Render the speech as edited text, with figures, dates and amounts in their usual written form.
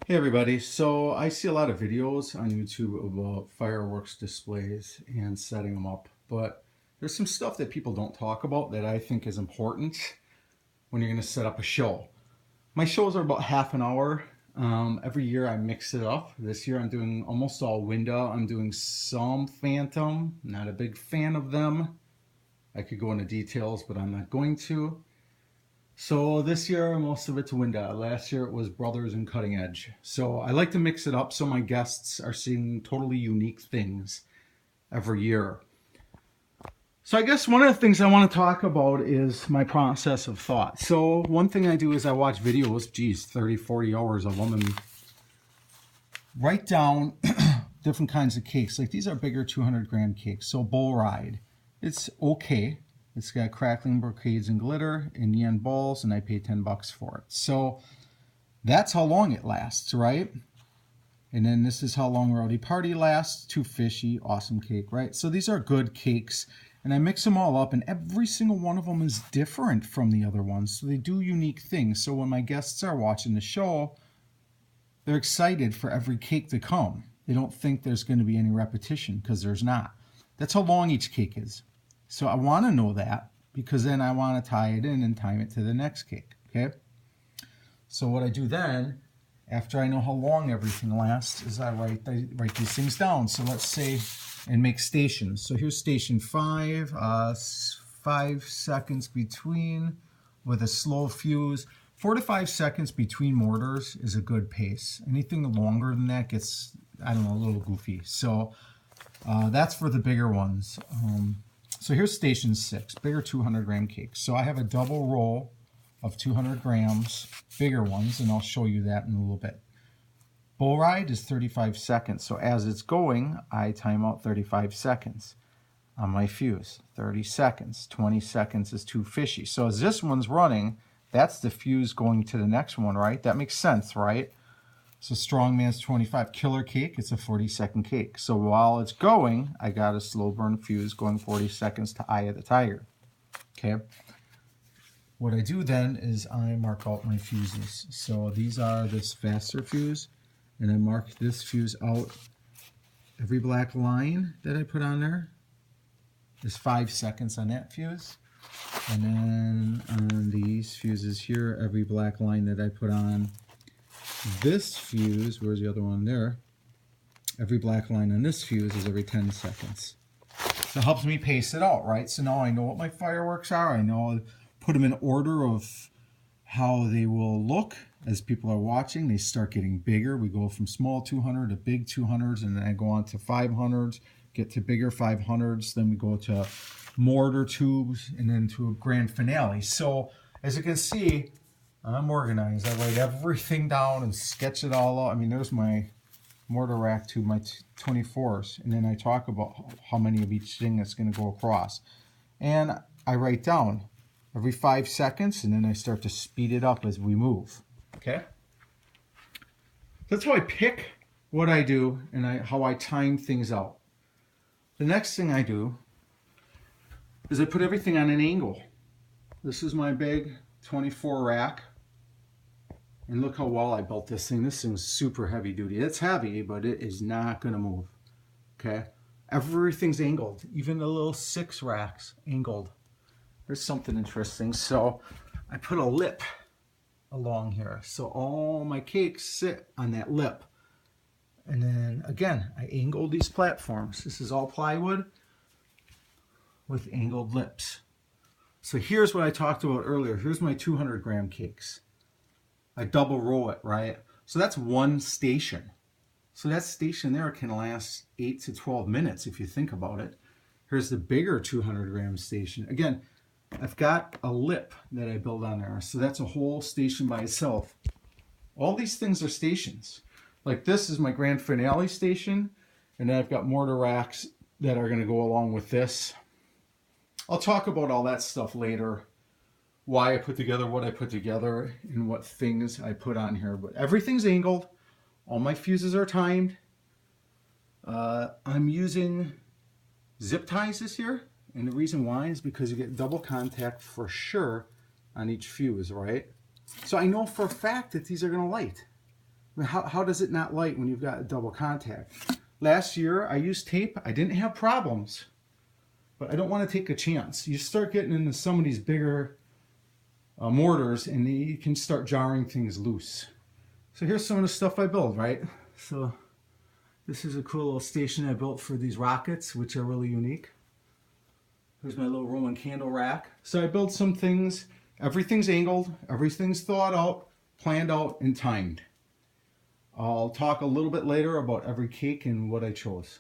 Hey everybody, so I see a lot of videos on YouTube about fireworks displays and setting them up, but there's some stuff that people don't talk about that I think is important when you're going to set up a show. My shows are about half an hour. Every year I mix it up. This year I'm doing almost all window. I'm doing some phantom, not a big fan of them. I could go into details, but I'm not going to. So this year, most of it's window. Last year it was Brothers and Cutting Edge. So I like to mix it up so my guests are seeing totally unique things every year. So I guess one of the things I want to talk about is my process of thought. So one thing I do is I watch videos, 30, 40 hours of them, and write down different kinds of cakes. Like these are bigger 200 gram cakes. So Bull Ride, it's okay. It's got crackling brocades and glitter and yen balls, and I pay $10 for it. So that's how long it lasts, right? And then this is how long Rowdy Party lasts. Too Fishy, awesome cake, right? So these are good cakes, and I mix them all up, and every single one of them is different from the other ones. So they do unique things. So when my guests are watching the show, they're excited for every cake to come. They don't think there's going to be any repetition, because there's not. That's how long each cake is. So I want to know that, because then I want to tie it in and time it to the next cake, okay? So what I do then, after I know how long everything lasts, is I write these things down. So let's say, and make stations. So here's station 5, 5 seconds between with a slow fuse. 4 to 5 seconds between mortars is a good pace. Anything longer than that gets, I don't know, a little goofy. So that's for the bigger ones. So here's station 6, bigger 200 gram cakes. So I have a double roll of 200 grams, bigger ones, and I'll show you that in a little bit. Bull Ride is 35 seconds. So as it's going, I time out 35 seconds on my fuse. 30 seconds, 20 seconds is Too Fishy. So as this one's running, that's the fuse going to the next one, right? That makes sense, right? So Strongman's 25. Killer Cake, it's a 40-second cake. So while it's going, I got a slow burn fuse going 40 seconds to Eye of the Tiger. Okay. What I do then is I mark out my fuses. So these are this faster fuse, and I mark this fuse out. Every black line that I put on there is 5 seconds on that fuse. And then on these fuses here, every black line that I put on this fuse, where's the other one there? Every black line on this fuse is every 10 seconds. So it helps me pace it out, right? So now I know what my fireworks are. I know, put them in order of how they will look as people are watching. They start getting bigger. We go from small 200 to big 200s, and then I go on to 500s, get to bigger 500s. Then we go to mortar tubes, and then to a grand finale. So as you can see, I'm organized. I write everything down and sketch it all out. I mean, there's my mortar rack tube, my 24s, and then I talk about how many of each thing that's going to go across. And I write down every 5 seconds, and then I start to speed it up as we move. Okay? That's how I pick what I do and how I time things out. The next thing I do is I put everything on an angle. This is my big 24 rack. And look how well I built this thing. This thing's super heavy duty. It's heavy, but it is not going to move. Okay? Everything's angled. Even the little 6 racks angled. There's something interesting. So I put a lip along here. So all my cakes sit on that lip. And then again, I angled these platforms. This is all plywood with angled lips. So here's what I talked about earlier. Here's my 200 gram cakes. I double roll it, right? So that's one station. So that station there can last 8 to 12 minutes if you think about it. Here's the bigger 200 gram station. Again, I've got a lip that I build on there. So that's a whole station by itself. All these things are stations. Like this is my grand finale station. And then I've got mortar racks that are going to go along with this. I'll talk about all that stuff later. Why I put together what I put together and what things I put on here. But everything's angled. All my fuses are timed. I'm using zip ties this year. And the reason why is because you get double contact for sure on each fuse, right? So I know for a fact that these are going to light. How does it not light when you've got a double contact? Last year I used tape. I didn't have problems, but I don't want to take a chance. You start getting into some of these bigger mortars and you can start jarring things loose. So here's some of the stuff I build, right? So this is a cool little station I built for these rockets, which are really unique. Here's my little Roman candle rack. So I built some things. Everything's angled, everything's thought out, planned out, and timed. I'll talk a little bit later about every cake and what I chose.